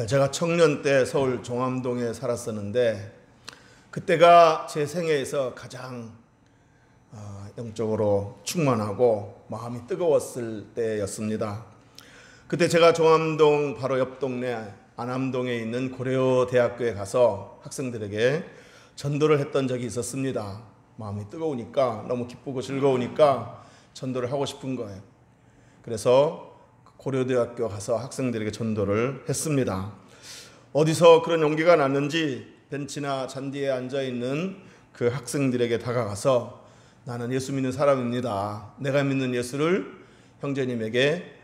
제가 청년 때 서울 종암동에 살았었는데 그때가 제 생애에서 가장 영적으로 충만하고 마음이 뜨거웠을 때였습니다. 그때 제가 종암동 바로 옆 동네 안암동에 있는 고려 대학교에 가서 학생들에게 전도를 했던 적이 있었습니다. 마음이 뜨거우니까, 너무 기쁘고 즐거우니까 전도를 하고 싶은 거예요. 그래서 고려대학교 가서 학생들에게 전도를 했습니다. 어디서 그런 용기가 났는지 벤치나 잔디에 앉아있는 그 학생들에게 다가가서 나는 예수 믿는 사람입니다. 내가 믿는 예수를 형제님에게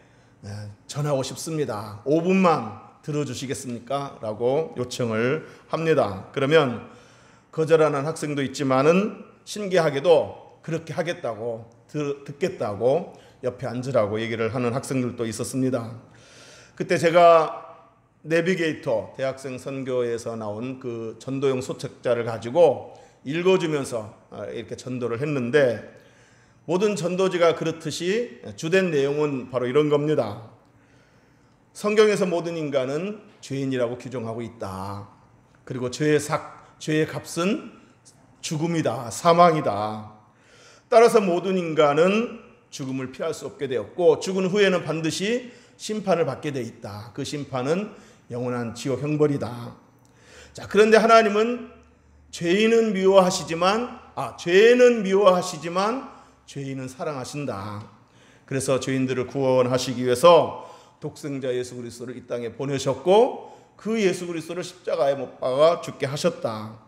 전하고 싶습니다. 5분만 들어주시겠습니까? 라고 요청을 합니다. 그러면 거절하는 학생도 있지만은 신기하게도 그렇게 하겠다고 듣겠다고 옆에 앉으라고 얘기를 하는 학생들도 있었습니다. 그때 제가 내비게이터 대학생 선교에서 나온 그 전도용 소책자를 가지고 읽어주면서 이렇게 전도를 했는데, 모든 전도지가 그렇듯이 주된 내용은 바로 이런 겁니다. 성경에서 모든 인간은 죄인이라고 규정하고 있다. 그리고 죄의 값은 죽음이다, 사망이다. 따라서 모든 인간은 죽음을 피할 수 없게 되었고, 죽은 후에는 반드시 심판을 받게 돼 있다. 그 심판은 영원한 지옥 형벌이다. 자, 그런데 하나님은 죄인은 미워하시지만 죄인은 사랑하신다. 그래서 죄인들을 구원하시기 위해서 독생자 예수 그리스도를 이 땅에 보내셨고, 그 예수 그리스도를 십자가에 못 박아 죽게 하셨다.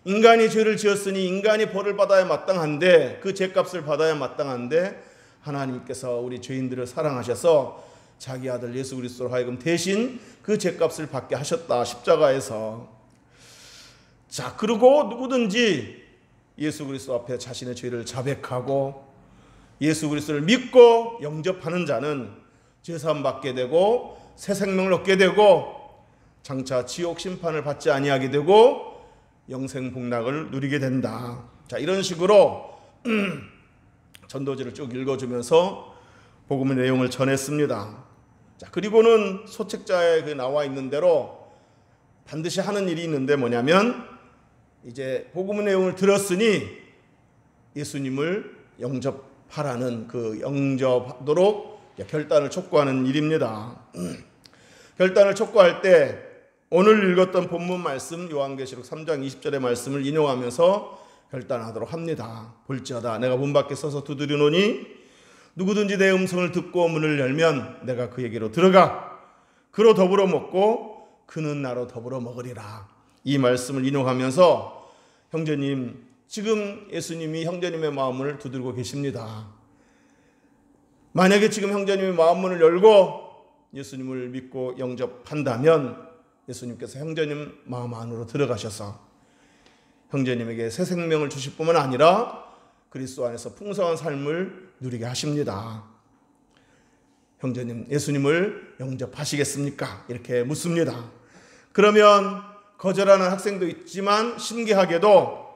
인간이 죄를 지었으니 인간이 벌을 받아야 마땅한데, 그 죄값을 받아야 마땅한데, 하나님께서 우리 죄인들을 사랑하셔서 자기 아들 예수 그리스도로 하여금 대신 그 죄값을 받게 하셨다, 십자가에서. 자, 그리고 누구든지 예수 그리스도 앞에 자신의 죄를 자백하고 예수 그리스도를 믿고 영접하는 자는 죄사함 받게 되고 새 생명을 얻게 되고 장차 지옥 심판을 받지 아니하게 되고 영생 복락을 누리게 된다. 자, 이런 식으로 전도지를 쭉 읽어주면서 복음의 내용을 전했습니다. 자, 그리고는 소책자에 나와 있는 대로 반드시 하는 일이 있는데 뭐냐면, 이제 복음의 내용을 들었으니 예수님을 영접하라는 그 영접하도록 결단을 촉구하는 일입니다. 결단을 촉구할 때 오늘 읽었던 본문 말씀 요한계시록 3장 20절의 말씀을 인용하면서 결단하도록 합니다. 볼지어다 내가 문 밖에 서서 두드리노니 누구든지 내 음성을 듣고 문을 열면 내가 그에게로 들어가 그로 더불어 먹고 그는 나로 더불어 먹으리라. 이 말씀을 인용하면서 형제님, 지금 예수님이 형제님의 마음을 두드리고 계십니다. 만약에 지금 형제님의 마음문을 열고 예수님을 믿고 영접한다면 예수님께서 형제님 마음 안으로 들어가셔서 형제님에게 새 생명을 주실 뿐만 아니라 그리스도 안에서 풍성한 삶을 누리게 하십니다. 형제님, 예수님을 영접하시겠습니까? 이렇게 묻습니다. 그러면 거절하는 학생도 있지만 신기하게도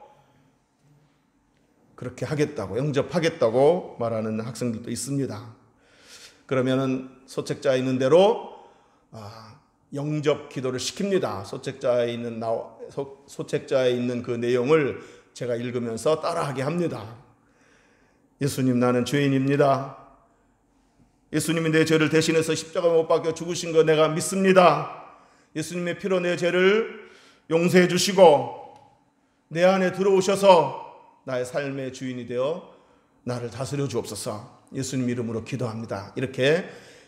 그렇게 하겠다고, 영접하겠다고 말하는 학생들도 있습니다. 그러면은 소책자에 있는 대로 영접 기도를 시킵니다. 소책자에 있는 그 내용을 제가 읽으면서 따라하게 합니다. 예수님, 나는 죄인입니다. 예수님이 내 죄를 대신해서 십자가에 못 박혀 죽으신 거 내가 믿습니다. 예수님의 피로 내 죄를 용서해 주시고 내 안에 들어오셔서 나의 삶의 주인이 되어 나를 다스려 주옵소서. 예수님 이름으로 기도합니다. 이렇게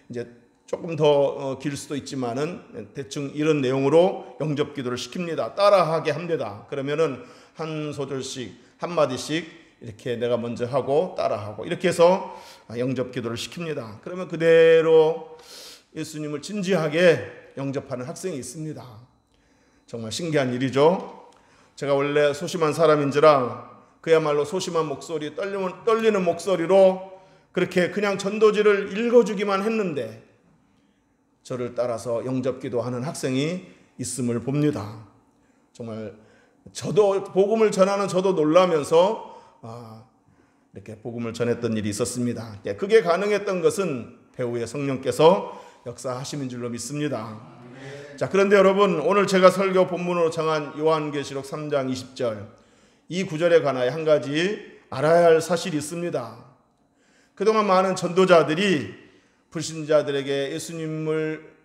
이제 조금 더 길 수도 있지만은 대충 이런 내용으로 영접 기도를 시킵니다. 따라하게 합니다. 그러면은 한 소절씩, 한 마디씩 이렇게 내가 먼저 하고 따라하고 이렇게 해서 영접 기도를 시킵니다. 그러면 그대로 예수님을 진지하게 영접하는 학생이 있습니다. 정말 신기한 일이죠. 제가 원래 소심한 사람인지라 그야말로 소심한 목소리, 떨리는 목소리로 그렇게 그냥 전도지를 읽어주기만 했는데 저를 따라서 영접기도하는 학생이 있음을 봅니다. 정말 저도 복음을 전하는 저도 놀라면서 이렇게 복음을 전했던 일이 있었습니다. 그게 가능했던 것은 배후의 성령께서 역사하심인 줄로 믿습니다. 자, 그런데 여러분, 오늘 제가 설교 본문으로 정한 요한계시록 3장 20절, 이 구절에 관하여 한 가지 알아야 할 사실이 있습니다. 그동안 많은 전도자들이 불신자들에게 예수님을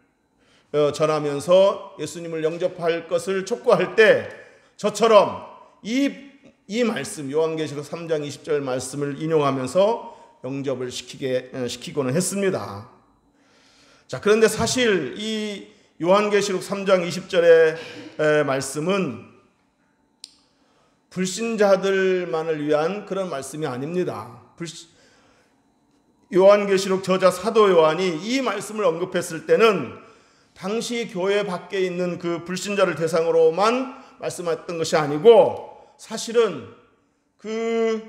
전하면서 예수님을 영접할 것을 촉구할 때 저처럼 이 말씀, 요한계시록 3장 20절 말씀을 인용하면서 영접을 시키고는 했습니다. 자, 그런데 사실 이 요한계시록 3장 20절의 말씀은 불신자들만을 위한 그런 말씀이 아닙니다. 요한계시록 저자 사도 요한이 이 말씀을 언급했을 때는 당시 교회 밖에 있는 그 불신자를 대상으로만 말씀했던 것이 아니고 사실은 그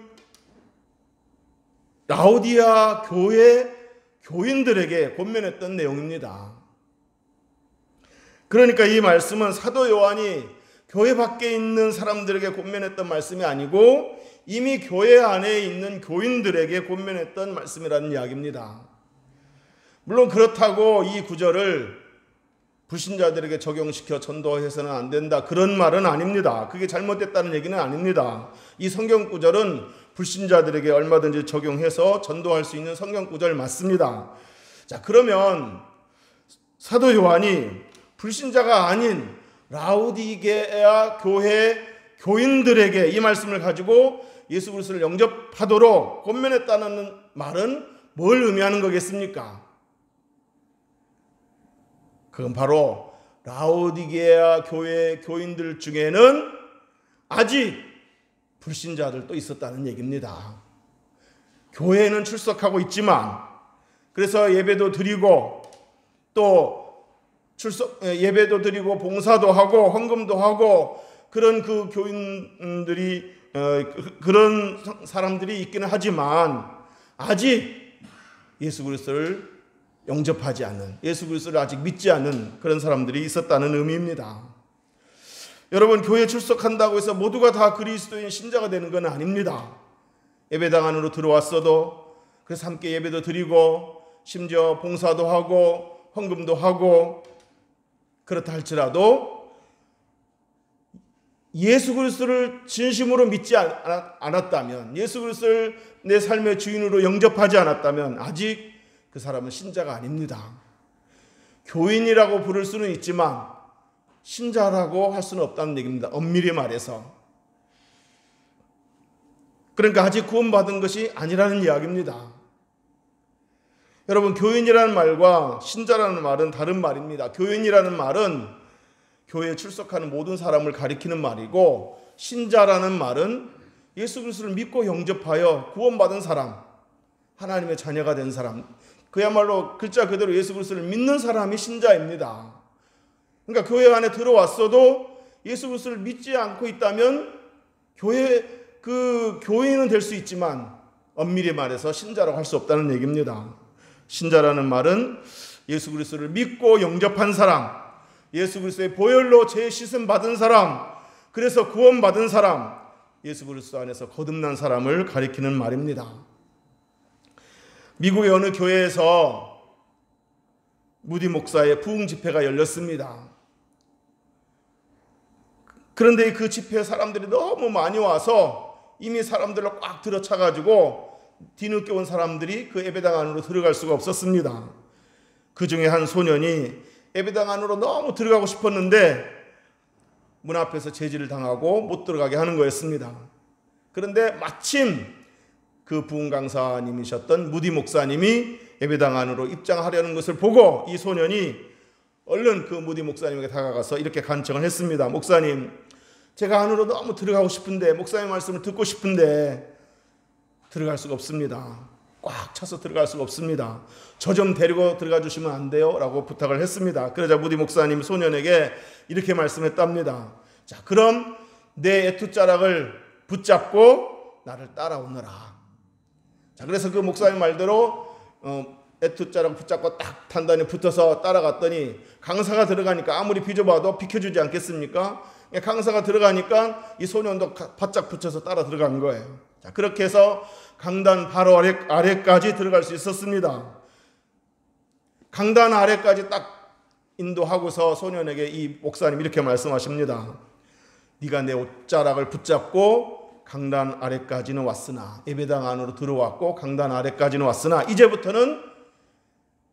라오디아 교회 교인들에게 권면했던 내용입니다. 그러니까 이 말씀은 사도 요한이 교회 밖에 있는 사람들에게 권면했던 말씀이 아니고 이미 교회 안에 있는 교인들에게 권면했던 말씀이라는 이야기입니다. 물론 그렇다고 이 구절을 불신자들에게 적용시켜 전도해서는 안 된다, 그런 말은 아닙니다. 그게 잘못됐다는 얘기는 아닙니다. 이 성경 구절은 불신자들에게 얼마든지 적용해서 전도할 수 있는 성경 구절 맞습니다. 자, 그러면 사도 요한이 불신자가 아닌 라오디게아 교회 교인들에게 이 말씀을 가지고 예수 그리스도를 영접하도록 권면했다는 말은 뭘 의미하는 거겠습니까? 그건 바로 라오디게아 교회 교인들 중에는 아직 불신자들도 있었다는 얘기입니다. 교회에는 출석하고 있지만, 그래서 예배도 드리고 또 예배도 드리고 봉사도 하고 헌금도 하고 그런 그 교인들이 그런 사람들이 있기는 하지만 아직 예수 그리스도를 영접하지 않는, 예수 그리스도를 아직 믿지 않는 그런 사람들이 있었다는 의미입니다. 여러분, 교회 출석한다고 해서 모두가 다 그리스도인 신자가 되는 건 아닙니다. 예배당 안으로 들어왔어도 그래서 함께 예배도 드리고 심지어 봉사도 하고 헌금도 하고 그렇다 할지라도 예수 그리스도를 진심으로 믿지 않았다면, 예수 그리스도를 내 삶의 주인으로 영접하지 않았다면 아직 그 사람은 신자가 아닙니다. 교인이라고 부를 수는 있지만 신자라고 할 수는 없다는 얘기입니다. 엄밀히 말해서. 그러니까 아직 구원받은 것이 아니라는 이야기입니다. 여러분, 교인이라는 말과 신자라는 말은 다른 말입니다. 교인이라는 말은 교회에 출석하는 모든 사람을 가리키는 말이고, 신자라는 말은 예수 그리스도를 믿고 영접하여 구원받은 사람, 하나님의 자녀가 된 사람, 그야말로 글자 그대로 예수 그리스도를 믿는 사람이 신자입니다. 그러니까 교회 안에 들어왔어도 예수 그리스도를 믿지 않고 있다면 그 교인은 될 수 있지만 엄밀히 말해서 신자라고 할 수 없다는 얘기입니다. 신자라는 말은 예수 그리스도를 믿고 영접한 사람, 예수 그리스도의 보혈로 죄 씻음 받은 사람, 그래서 구원받은 사람, 예수 그리스도 안에서 거듭난 사람을 가리키는 말입니다. 미국의 어느 교회에서 무디 목사의 부흥 집회가 열렸습니다. 그런데 그 집회에 사람들이 너무 많이 와서 이미 사람들로 꽉 들어차가지고 뒤늦게 온 사람들이 그 예배당 안으로 들어갈 수가 없었습니다. 그 중에 한 소년이 예배당 안으로 너무 들어가고 싶었는데 문 앞에서 제지를 당하고 못 들어가게 하는 거였습니다. 그런데 마침 그 부흥 강사님이셨던 무디 목사님이 예배당 안으로 입장하려는 것을 보고 이 소년이 얼른 그 무디 목사님에게 다가가서 이렇게 간청을 했습니다. 목사님, 제가 안으로 너무 들어가고 싶은데, 목사님 말씀을 듣고 싶은데 들어갈 수가 없습니다. 꽉 차서 들어갈 수가 없습니다. 저 좀 데리고 들어가 주시면 안 돼요? 라고 부탁을 했습니다. 그러자 무디 목사님 소년에게 이렇게 말씀했답니다. 자, 그럼 내 애투자락을 붙잡고 나를 따라오너라. 자, 그래서 그 목사님 말대로 애투자락 붙잡고 딱 단단히 붙어서 따라갔더니 강사가 들어가니까 아무리 비좁아도 비켜주지 않겠습니까? 강사가 들어가니까 이 소년도 바짝 붙여서 따라 들어간 거예요. 자, 그렇게 해서 강단 바로 아래까지 들어갈 수 있었습니다. 강단 아래까지 딱 인도하고서 소년에게 이 목사님 이렇게 말씀하십니다. 네가 내 옷자락을 붙잡고 강단 아래까지는 왔으나, 예배당 안으로 들어왔고 강단 아래까지는 왔으나 이제부터는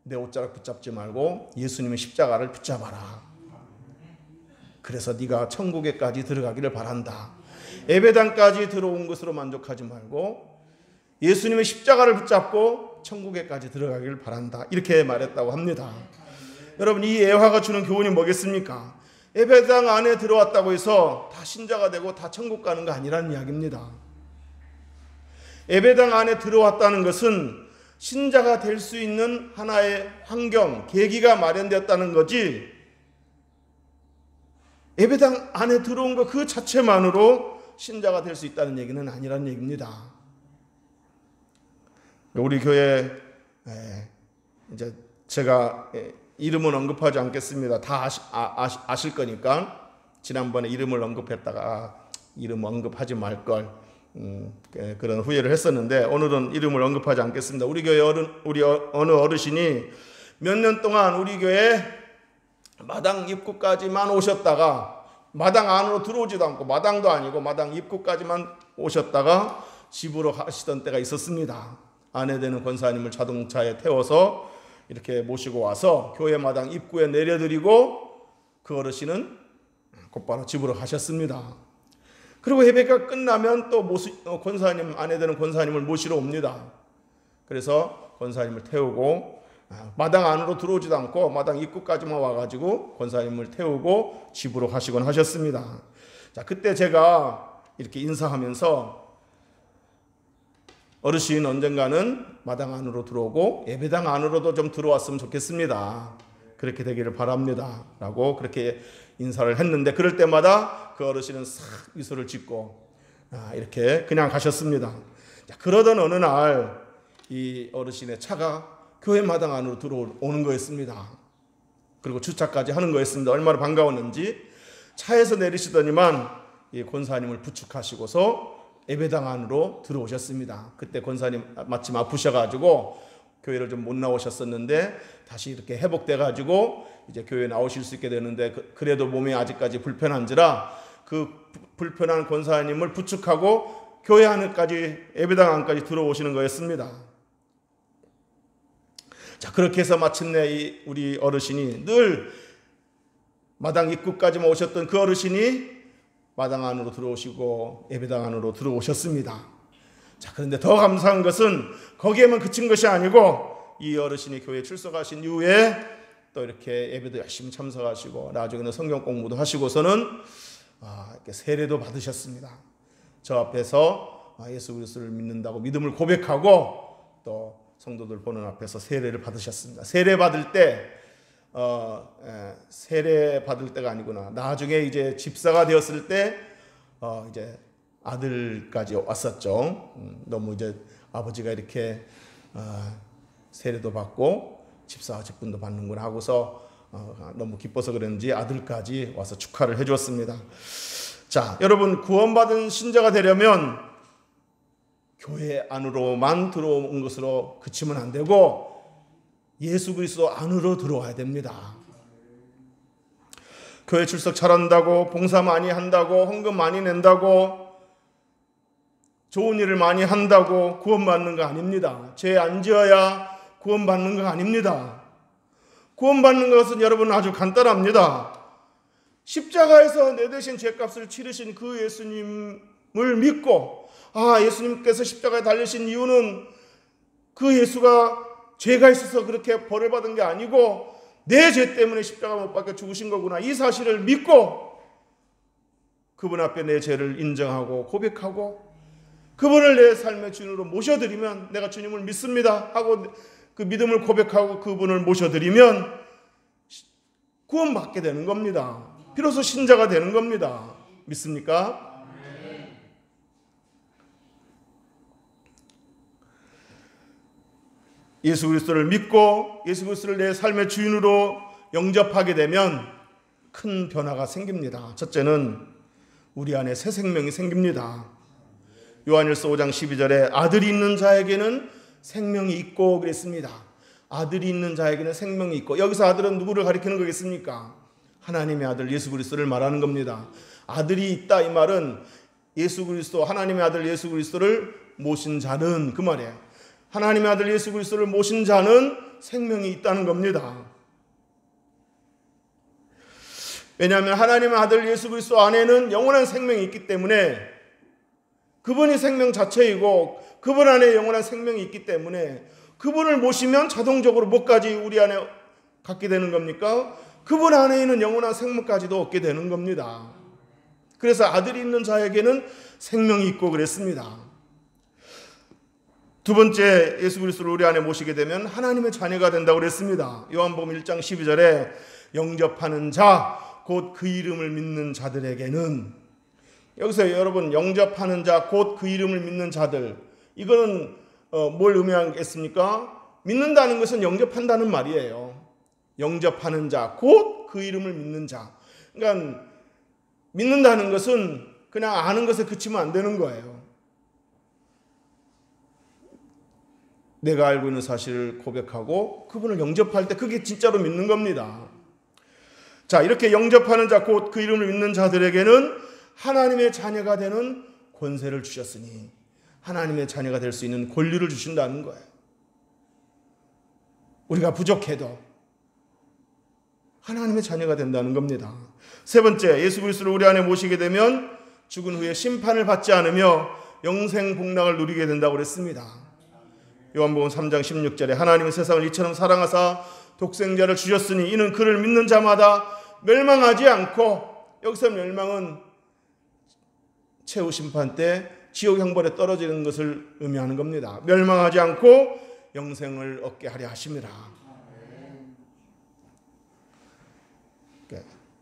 내 옷자락 붙잡지 말고 예수님의 십자가를 붙잡아라. 그래서 네가 천국에까지 들어가기를 바란다. 예배당까지 들어온 것으로 만족하지 말고 예수님의 십자가를 붙잡고 천국에까지 들어가기를 바란다. 이렇게 말했다고 합니다. 여러분, 이 예화가 주는 교훈이 뭐겠습니까? 예배당 안에 들어왔다고 해서 다 신자가 되고 다 천국 가는 거 아니라는 이야기입니다. 예배당 안에 들어왔다는 것은 신자가 될 수 있는 하나의 환경, 계기가 마련되었다는 거지, 예배당 안에 들어온 것 그 자체만으로 신자가 될 수 있다는 얘기는 아니라는 얘기입니다. 우리 교회 이제 제가 이름은 언급하지 않겠습니다. 다 아실 거니까. 지난번에 이름을 언급했다가 이름 언급하지 말걸 그런 후회를 했었는데, 오늘은 이름을 언급하지 않겠습니다. 우리 교회 어느 어르신이 몇 년 동안 우리 교회 마당 입구까지만 오셨다가 마당 안으로 들어오지도 않고, 마당도 아니고 마당 입구까지만 오셨다가 집으로 가시던 때가 있었습니다. 아내 되는 권사님을 자동차에 태워서 이렇게 모시고 와서 교회 마당 입구에 내려드리고 그 어르신은 곧바로 집으로 가셨습니다. 그리고 예배가 끝나면 또 권사님, 아내 되는 권사님을 모시러 옵니다. 그래서 권사님을 태우고 마당 안으로 들어오지도 않고 마당 입구까지만 와가지고 권사님을 태우고 집으로 가시곤 하셨습니다. 자, 그때 제가 이렇게 인사하면서 어르신 언젠가는 마당 안으로 들어오고 예배당 안으로도 좀 들어왔으면 좋겠습니다. 그렇게 되기를 바랍니다. 라고 그렇게 인사를 했는데, 그럴 때마다 그 어르신은 싹 미소를 짓고 이렇게 그냥 가셨습니다. 자, 그러던 어느 날 이 어르신의 차가 교회 마당 안으로 들어오는 거였습니다. 그리고 주차까지 하는 거였습니다. 얼마나 반가웠는지. 차에서 내리시더니만 이 권사님을 부축하시고서 예배당 안으로 들어오셨습니다. 그때 권사님 마침 아프셔가지고 교회를 좀 못 나오셨었는데 다시 이렇게 회복돼가지고 이제 교회에 나오실 수 있게 되는데, 그래도 몸이 아직까지 불편한지라 그 불편한 권사님을 부축하고 교회 안까지, 예배당 안까지 들어오시는 거였습니다. 자, 그렇게 해서 마침내 우리 어르신이, 늘 마당 입구까지만 오셨던 그 어르신이 마당 안으로 들어오시고 예배당 안으로 들어오셨습니다. 자, 그런데 더 감사한 것은 거기에만 그친 것이 아니고 이 어르신이 교회에 출석하신 이후에 또 이렇게 예배도 열심히 참석하시고 나중에는 성경 공부도 하시고서는 이렇게 세례도 받으셨습니다. 저 앞에서 예수 그리스도를 믿는다고 믿음을 고백하고 또 성도들 보는 앞에서 세례를 받으셨습니다. 세례 받을 때가 아니구나. 나중에 이제 집사가 되었을 때 이제 아들까지 왔었죠. 너무 이제 아버지가 이렇게 세례도 받고 집사 직분도 받는구나 하고서 너무 기뻐서 그런지 아들까지 와서 축하를 해주었습니다. 자, 여러분, 구원받은 신자가 되려면 교회 안으로만 들어온 것으로 그치면 안 되고 예수 그리스도 안으로 들어와야 됩니다. 교회 출석 잘한다고, 봉사 많이 한다고, 헌금 많이 낸다고, 좋은 일을 많이 한다고 구원받는 거 아닙니다. 죄 안 지어야 구원받는 거 아닙니다. 구원받는 것은 여러분 아주 간단합니다. 십자가에서 내 대신 죄값을 치르신 그 예수님을 믿고, 예수님께서 십자가에 달리신 이유는 그 예수가 죄가 있어서 그렇게 벌을 받은 게 아니고 내 죄 때문에 십자가 못 박혀 죽으신 거구나, 이 사실을 믿고 그분 앞에 내 죄를 인정하고 고백하고 그분을 내 삶의 주인으로 모셔드리면, 내가 주님을 믿습니다 하고 그 믿음을 고백하고 그분을 모셔드리면 구원받게 되는 겁니다. 비로소 신자가 되는 겁니다. 믿습니까? 예수 그리스도를 믿고 예수 그리스도를 내 삶의 주인으로 영접하게 되면 큰 변화가 생깁니다. 첫째는 우리 안에 새 생명이 생깁니다. 요한일서 5장 12절에 아들이 있는 자에게는 생명이 있고 그랬습니다. 아들이 있는 자에게는 생명이 있고, 여기서 아들은 누구를 가리키는 거겠습니까? 하나님의 아들 예수 그리스도를 말하는 겁니다. 아들이 있다 이 말은 예수 그리스도, 하나님의 아들 예수 그리스도를 모신 자는, 그 말이에요. 하나님의 아들 예수 그리스도를 모신 자는 생명이 있다는 겁니다. 왜냐하면 하나님의 아들 예수 그리스도 안에는 영원한 생명이 있기 때문에, 그분이 생명 자체이고 그분 안에 영원한 생명이 있기 때문에 그분을 모시면 자동적으로 뭐까지 우리 안에 갖게 되는 겁니까? 그분 안에 있는 영원한 생명까지도 얻게 되는 겁니다. 그래서 아들이 있는 자에게는 생명이 있고 그랬습니다. 두 번째, 예수 그리스도를 우리 안에 모시게 되면 하나님의 자녀가 된다고 그랬습니다. 요한복음 1장 12절에 영접하는 자, 곧 그 이름을 믿는 자들에게는, 여기서 여러분 영접하는 자, 곧 그 이름을 믿는 자들, 이거는 뭘 의미하겠습니까? 믿는다는 것은 영접한다는 말이에요. 영접하는 자, 곧 그 이름을 믿는 자. 그러니까 믿는다는 것은 그냥 아는 것에 그치면 안 되는 거예요. 내가 알고 있는 사실을 고백하고 그분을 영접할 때 그게 진짜로 믿는 겁니다. 자, 이렇게 영접하는 자, 곧 그 이름을 믿는 자들에게는 하나님의 자녀가 되는 권세를 주셨으니, 하나님의 자녀가 될 수 있는 권리를 주신다는 거예요. 우리가 부족해도 하나님의 자녀가 된다는 겁니다. 세 번째, 예수 그리스도를 우리 안에 모시게 되면 죽은 후에 심판을 받지 않으며 영생 복락을 누리게 된다고 그랬습니다. 요한복음 3장 16절에 하나님은 세상을 이처럼 사랑하사 독생자를 주셨으니 이는 그를 믿는 자마다 멸망하지 않고, 여기서 멸망은 최후 심판 때 지옥 형벌에 떨어지는 것을 의미하는 겁니다. 멸망하지 않고 영생을 얻게 하려 하심이라.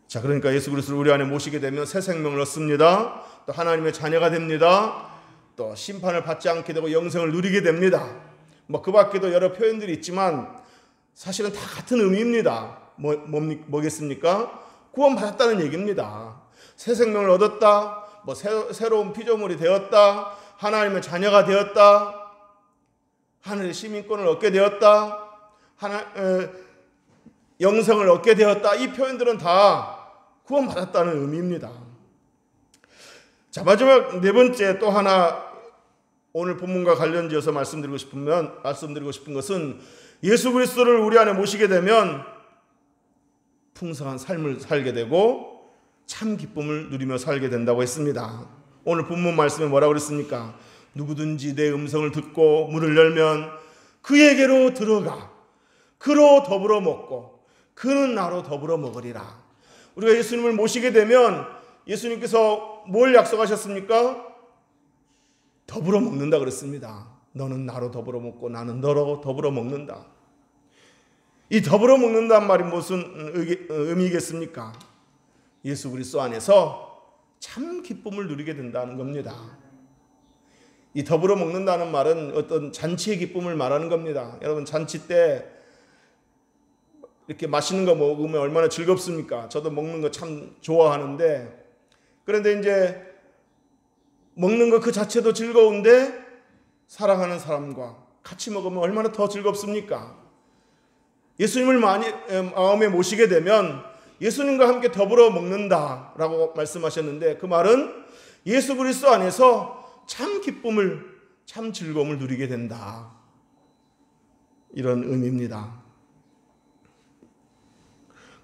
자, 그러니까 예수 그리스도를 우리 안에 모시게 되면 새 생명을 얻습니다. 또 하나님의 자녀가 됩니다. 또 심판을 받지 않게 되고 영생을 누리게 됩니다. 그 밖에도 여러 표현들이 있지만 사실은 다 같은 의미입니다. 뭐겠습니까? 구원받았다는 얘기입니다. 새 생명을 얻었다, 새로운 피조물이 되었다, 하나님의 자녀가 되었다, 하늘의 시민권을 얻게 되었다, 영생을 얻게 되었다, 이 표현들은 다 구원받았다는 의미입니다. 자, 마지막 네 번째, 또 하나 오늘 본문과 관련지어서 말씀드리고 싶은 것은 예수 그리스도를 우리 안에 모시게 되면 풍성한 삶을 살게 되고 참 기쁨을 누리며 살게 된다고 했습니다. 오늘 본문 말씀에 뭐라고 그랬습니까? 누구든지 내 음성을 듣고 문을 열면 그에게로 들어가 그로 더불어 먹고 그는 나로 더불어 먹으리라. 우리가 예수님을 모시게 되면 예수님께서 뭘 약속하셨습니까? 더불어 먹는다 그랬습니다. 너는 나로 더불어 먹고 나는 너로 더불어 먹는다. 이 더불어 먹는다는 말이 무슨 의미겠습니까? 예수 그리스도 안에서 참 기쁨을 누리게 된다는 겁니다. 이 더불어 먹는다는 말은 어떤 잔치의 기쁨을 말하는 겁니다. 여러분, 잔치 때 이렇게 맛있는 거 먹으면 얼마나 즐겁습니까? 저도 먹는 거 참 좋아하는데, 그런데 이제 먹는 것 그 자체도 즐거운데 사랑하는 사람과 같이 먹으면 얼마나 더 즐겁습니까? 예수님을 마음에 모시게 되면 예수님과 함께 더불어 먹는다라고 말씀하셨는데, 그 말은 예수 그리스도 안에서 참 기쁨을, 참 즐거움을 누리게 된다, 이런 의미입니다.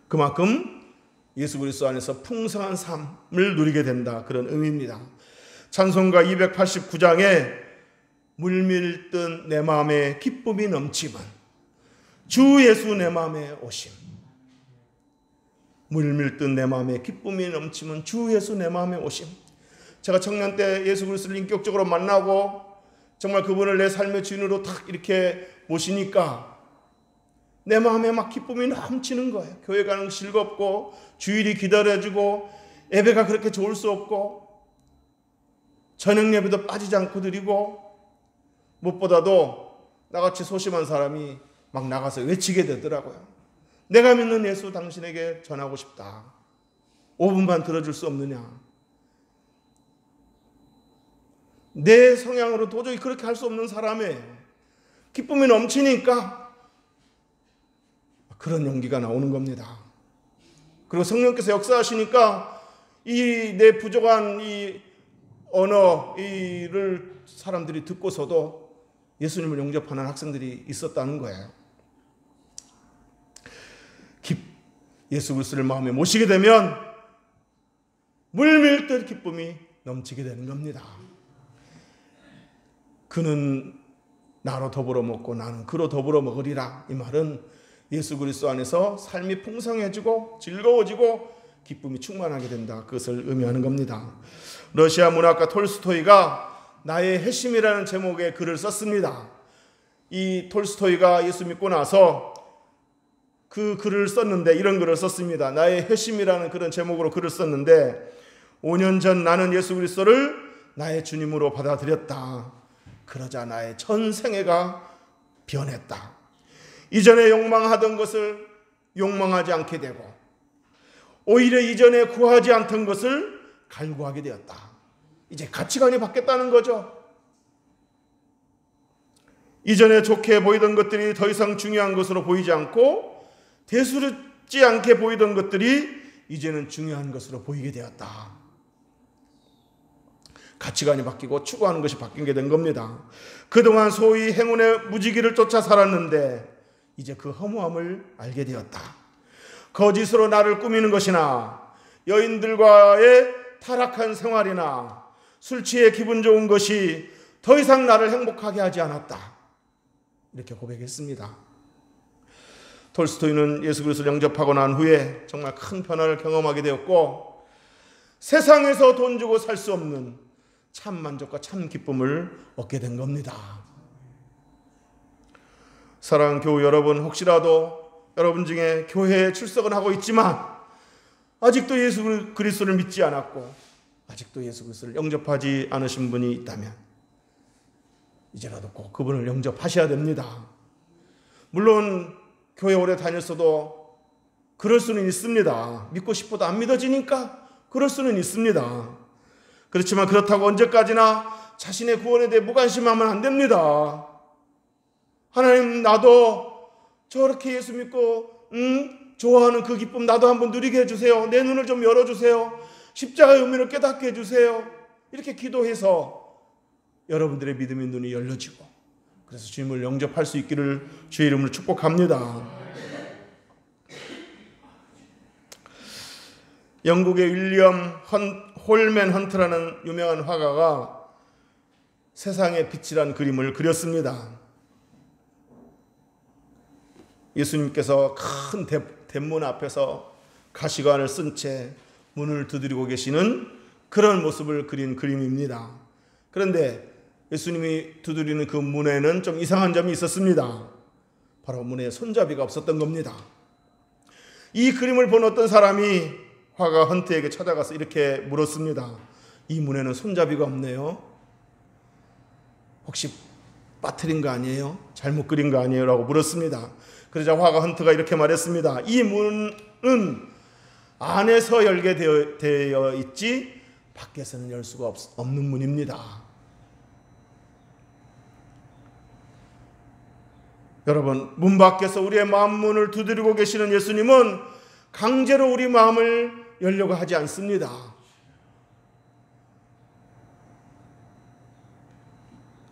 그만큼 예수 그리스도 안에서 풍성한 삶을 누리게 된다, 그런 의미입니다. 찬송가 289장에 물밀듯 내 마음에 기쁨이 넘치면 주 예수 내 마음에 오심. 물밀듯 내 마음에 기쁨이 넘치면 주 예수 내 마음에 오심. 제가 청년 때 예수 그리스도를 인격적으로 만나고 정말 그분을 내 삶의 주인으로 딱 이렇게 모시니까 내 마음에 막 기쁨이 넘치는 거예요. 교회 가는 거 즐겁고 주일이 기다려지고 예배가 그렇게 좋을 수 없고 저녁 예배도 빠지지 않고 드리고, 무엇보다도 나같이 소심한 사람이 막 나가서 외치게 되더라고요. 내가 믿는 예수 당신에게 전하고 싶다. 5분만 들어줄 수 없느냐. 내 성향으로 도저히 그렇게 할 수 없는 사람이에요. 기쁨이 넘치니까 그런 용기가 나오는 겁니다. 그리고 성령께서 역사하시니까 이 내 부족한 이 언어를 사람들이 듣고서도 예수님을 영접하는 학생들이 있었다는 거예요. 예수 그리스도를 마음에 모시게 되면 물밀듯 기쁨이 넘치게 되는 겁니다. 그는 나로 더불어 먹고 나는 그로 더불어 먹으리라. 이 말은 예수 그리스도 안에서 삶이 풍성해지고 즐거워지고 기쁨이 충만하게 된다. 그것을 의미하는 겁니다. 러시아 문학가 톨스토이가 나의 회심이라는 제목의 글을 썼습니다. 이 톨스토이가 예수 믿고 나서 그 글을 썼는데 이런 글을 썼습니다. 나의 회심이라는 그런 제목으로 글을 썼는데 5년 전 나는 예수 그리스도를 나의 주님으로 받아들였다. 그러자 나의 전생애가 변했다. 이전에 욕망하던 것을 욕망하지 않게 되고 오히려 이전에 구하지 않던 것을 갈구하게 되었다. 이제 가치관이 바뀌었다는 거죠. 이전에 좋게 보이던 것들이 더 이상 중요한 것으로 보이지 않고 대수롭지 않게 보이던 것들이 이제는 중요한 것으로 보이게 되었다. 가치관이 바뀌고 추구하는 것이 바뀌게 된 겁니다. 그동안 소위 행운의 무지기를 쫓아 살았는데 이제 그 허무함을 알게 되었다. 거짓으로 나를 꾸미는 것이나 여인들과의 타락한 생활이나 술 취해 기분 좋은 것이 더 이상 나를 행복하게 하지 않았다. 이렇게 고백했습니다. 톨스토이는 예수 그리스도를 영접하고 난 후에 정말 큰 변화를 경험하게 되었고 세상에서 돈 주고 살 수 없는 참 만족과 참 기쁨을 얻게 된 겁니다. 사랑하는 교우 여러분, 혹시라도 여러분 중에 교회에 출석은 하고 있지만 아직도 예수 그리스도를 믿지 않았고 아직도 예수 그리스도를 영접하지 않으신 분이 있다면 이제라도 꼭 그분을 영접하셔야 됩니다. 물론 교회 오래 다녔어도 그럴 수는 있습니다. 믿고 싶어도 안 믿어지니까 그럴 수는 있습니다. 그렇지만 그렇다고 언제까지나 자신의 구원에 대해 무관심하면 안 됩니다. 하나님, 나도 저렇게 예수 믿고 좋아하는 그 기쁨 나도 한번 누리게 해주세요. 내 눈을 좀 열어주세요. 십자가의 의미를 깨닫게 해주세요. 이렇게 기도해서 여러분들의 믿음의 눈이 열려지고 그래서 주님을 영접할 수 있기를 주의 이름으로 축복합니다. 영국의 윌리엄 홀맨 헌트라는 유명한 화가가 세상의 빛이란 그림을 그렸습니다. 예수님께서 큰 대문 앞에서 가시관을 쓴 채 문을 두드리고 계시는 그런 모습을 그린 그림입니다. 그런데 예수님이 두드리는 그 문에는 좀 이상한 점이 있었습니다. 바로 문에 손잡이가 없었던 겁니다. 이 그림을 본 어떤 사람이 화가 헌트에게 찾아가서 이렇게 물었습니다. 이 문에는 손잡이가 없네요. 혹시 빠뜨린 거 아니에요? 잘못 그린 거 아니에요? 라고 물었습니다. 그러자 화가 헌트가 이렇게 말했습니다. 이 문은 안에서 열게 되어 있지 밖에서는 열 수가 없는 문입니다. 여러분, 문 밖에서 우리의 마음 문을 두드리고 계시는 예수님은 강제로 우리 마음을 열려고 하지 않습니다.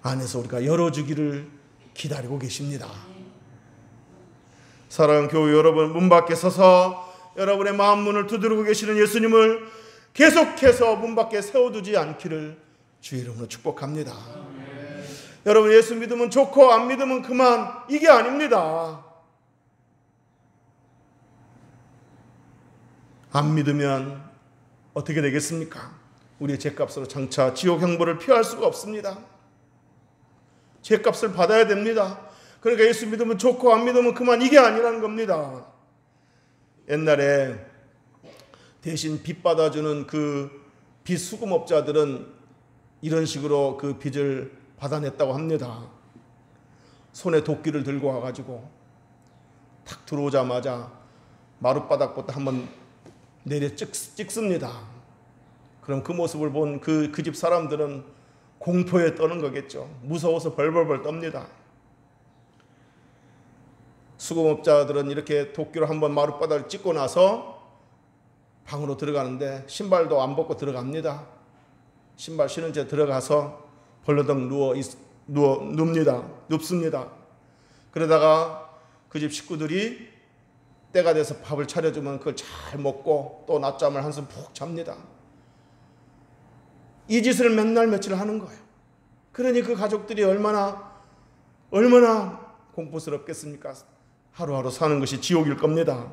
안에서 우리가 열어주기를 기다리고 계십니다. 사랑하는 교우 여러분, 문 밖에 서서 여러분의 마음 문을 두드리고 계시는 예수님을 계속해서 문 밖에 세워두지 않기를 주의 이름으로 축복합니다. 여러분, 예수 믿으면 좋고 안 믿으면 그만, 이게 아닙니다. 안 믿으면 어떻게 되겠습니까? 우리의 죄값으로 장차 지옥 형벌을 피할 수가 없습니다. 죄값을 받아야 됩니다. 그러니까 예수 믿으면 좋고 안 믿으면 그만, 이게 아니라는 겁니다. 옛날에 대신 빚 받아주는 그 빚 수금업자들은 이런 식으로 그 빚을 받아냈다고 합니다. 손에 도끼를 들고 와가지고 탁 들어오자마자 마룻바닥부터 한번 내려 찍습니다. 그럼 그 모습을 본 그 집 사람들은 공포에 떠는 거겠죠. 무서워서 벌벌벌 떱니다. 수금업자들은 이렇게 도끼로 한번 마룻바닥을 찍고 나서 방으로 들어가는데 신발도 안 벗고 들어갑니다. 신발 신은 채 들어가서 벌러덩 눕습니다. 그러다가 그 집 식구들이 때가 돼서 밥을 차려주면 그걸 잘 먹고 또 낮잠을 한숨 푹 잡니다. 이 짓을 몇 날 며칠 하는 거예요. 그러니 그 가족들이 얼마나 공포스럽겠습니까? 하루하루 사는 것이 지옥일 겁니다.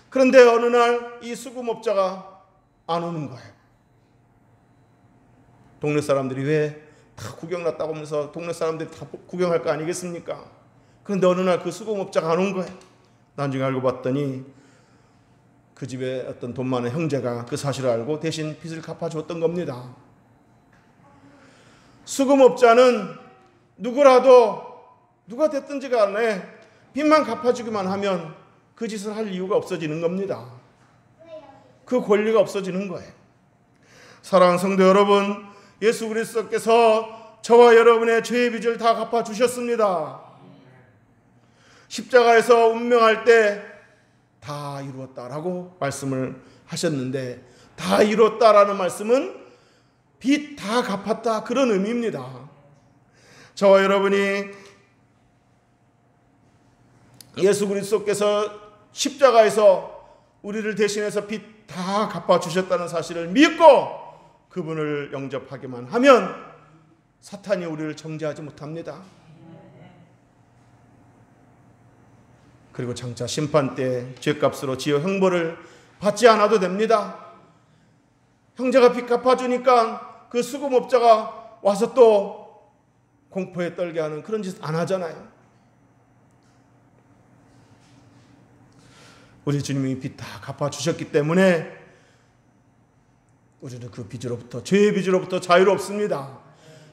그런데 어느 날 이 수금업자가 안 오는 거예요. 동네 사람들이 왜 다 구경 났다고 하면서 동네 사람들이 다 구경할 거 아니겠습니까? 그런데 어느 날 그 수금업자가 안 온 거예요. 나중에 알고 봤더니 그 집에 어떤 돈 많은 형제가 그 사실을 알고 대신 빚을 갚아줬던 겁니다. 수금업자는 누가 됐든지 간에 빚만 갚아주기만 하면 그 짓을 할 이유가 없어지는 겁니다. 그 권리가 없어지는 거예요. 사랑하는 성도 여러분, 예수 그리스도께서 저와 여러분의 죄의 빚을 다 갚아주셨습니다. 십자가에서 운명할 때 다 이루었다라고 말씀을 하셨는데, 다 이루었다라는 말씀은 빚 다 갚았다 그런 의미입니다. 저와 여러분이 예수 그리스도께서 십자가에서 우리를 대신해서 빚 다 갚아주셨다는 사실을 믿고 그분을 영접하기만 하면 사탄이 우리를 정죄하지 못합니다. 그리고 장차 심판 때 죄값으로 지어 형벌을 받지 않아도 됩니다. 형제가 빚 갚아주니까 그 수금업자가 와서 또 공포에 떨게 하는 그런 짓 안 하잖아요. 우리 주님이 빚 다 갚아주셨기 때문에 우리는 그 빚으로부터, 죄의 빚으로부터 자유롭습니다.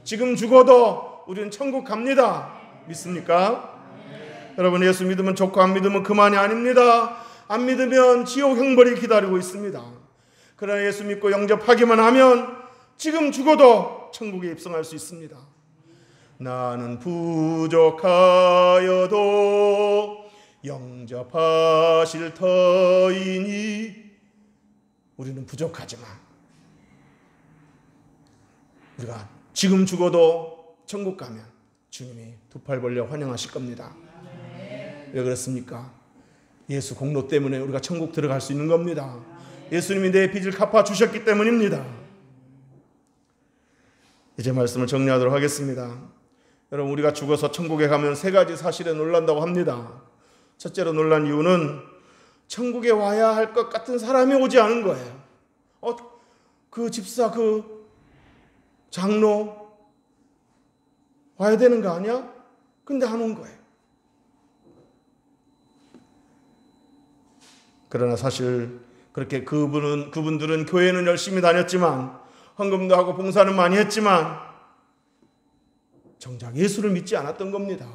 지금 죽어도 우리는 천국 갑니다. 믿습니까? 여러분, 예수 믿으면 좋고 안 믿으면 그만이 아닙니다. 안 믿으면 지옥 형벌이 기다리고 있습니다. 그러나 예수 믿고 영접하기만 하면 지금 죽어도 천국에 입성할 수 있습니다. 나는 부족하여도 영접하실 터이니, 우리는 부족하지만 우리가 지금 죽어도 천국 가면 주님이 두 팔 벌려 환영하실 겁니다. 왜 그렇습니까? 예수 공로 때문에 우리가 천국 들어갈 수 있는 겁니다. 예수님이 내 빚을 갚아주셨기 때문입니다. 이제 말씀을 정리하도록 하겠습니다. 여러분, 우리가 죽어서 천국에 가면 세 가지 사실에 놀란다고 합니다. 첫째로 놀란 이유는 천국에 와야 할 것 같은 사람이 오지 않은 거예요. 그 집사, 그 장로 와야 되는 거 아니야? 근데 안 온 거예요. 그러나 사실 그렇게 그분들은 교회는 열심히 다녔지만, 헌금도 하고 봉사는 많이 했지만 정작 예수를 믿지 않았던 겁니다.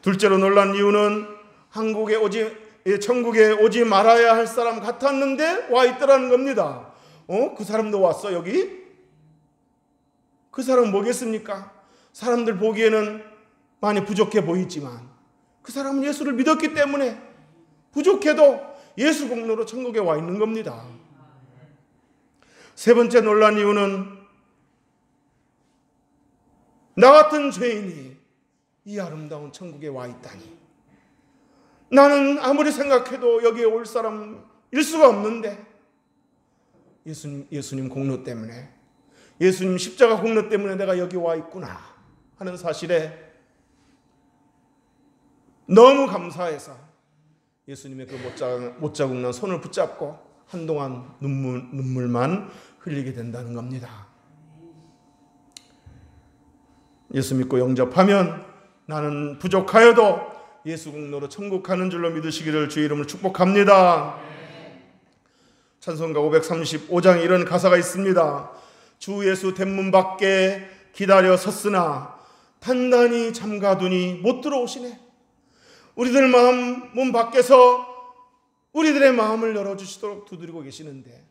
둘째로 놀란 이유는 천국에 오지 말아야 할 사람 같았는데 와 있더라는 겁니다. 그 사람도 왔어 여기? 그 사람은 뭐겠습니까? 사람들 보기에는 많이 부족해 보이지만 그 사람은 예수를 믿었기 때문에 부족해도 예수 공로로 천국에 와 있는 겁니다. 세 번째 놀란 이유는 나 같은 죄인이 이 아름다운 천국에 와 있다니, 나는 아무리 생각해도 여기에 올 사람일 수가 없는데 예수님 공로 때문에, 예수님 십자가 공로 때문에 내가 여기 와 있구나 하는 사실에 너무 감사해서 예수님의 그 못자국 난 손을 붙잡고 한동안 눈물만 흘리게 된다는 겁니다. 예수 믿고 영접하면 나는 부족하여도 예수 공로로 천국 가는 줄로 믿으시기를 주의 이름으로 축복합니다. 찬송가 535장에 이런 가사가 있습니다. 주 예수 대문 밖에 기다려 섰으나 단단히 잠가두니 못 들어오시네. 우리들 마음 문 밖에서 우리들의 마음을 열어주시도록 두드리고 계시는데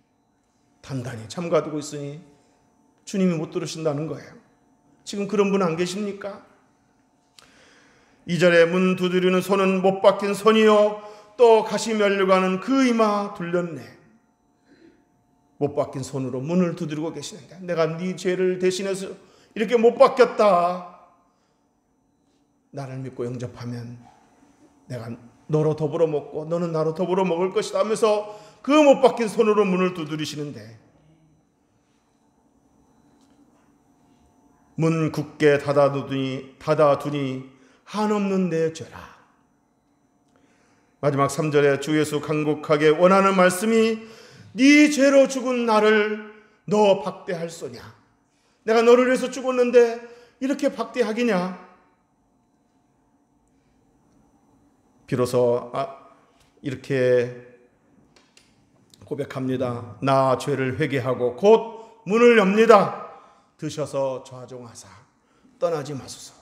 단단히 잠가두고 있으니 주님이 못 들으신다는 거예요. 지금 그런 분 안 계십니까? 2절에 문 두드리는 손은 못 박힌 손이요 또 가시 면류관은 그 이마 둘렸네. 못 박힌 손으로 문을 두드리고 계시는데 내가 네 죄를 대신해서 이렇게 못 박혔다. 나를 믿고 영접하면 내가 너로 더불어 먹고 너는 나로 더불어 먹을 것이다 하면서 그 못 박힌 손으로 문을 두드리시는데 문 굳게 닫아두니 한없는 내 죄라. 마지막 3절에 주 예수 간곡하게 원하는 말씀이 네 죄로 죽은 나를 너 박대할소냐. 내가 너를 위해서 죽었는데 이렇게 박대하기냐. 비로소 이렇게 고백합니다. 나 죄를 회개하고 곧 문을 엽니다. 드셔서 좌종하사 떠나지 마소서.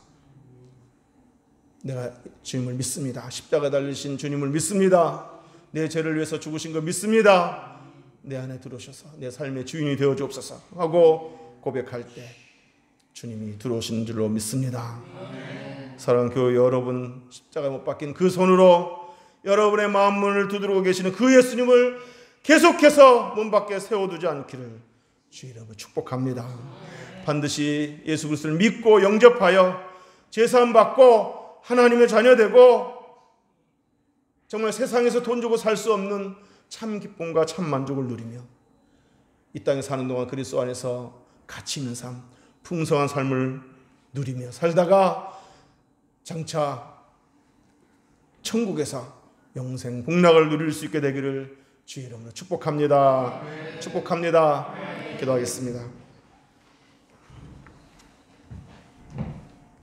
내가 주님을 믿습니다. 십자가 달리신 주님을 믿습니다. 내 죄를 위해서 죽으신 거 믿습니다. 내 안에 들어오셔서 내 삶의 주인이 되어 주옵소서 하고 고백할 때 주님이 들어오신 줄로 믿습니다. 사랑하는 교회 여러분, 십자가에 못 박힌 그 손으로 여러분의 마음 문을 두드리고 계시는 그 예수님을 계속해서 문 밖에 세워두지 않기를 주의 이름으로 축복합니다. 반드시 예수 그리스도를 믿고 영접하여 제사함 받고 하나님의 자녀 되고 정말 세상에서 돈 주고 살 수 없는 참 기쁨과 참 만족을 누리며 이 땅에 사는 동안 그리스도 안에서 가치 있는 삶, 풍성한 삶을 누리며 살다가 장차 천국에서 영생 복락을 누릴 수 있게 되기를 주의 이름으로 축복합니다. 축복합니다. 기도하겠습니다.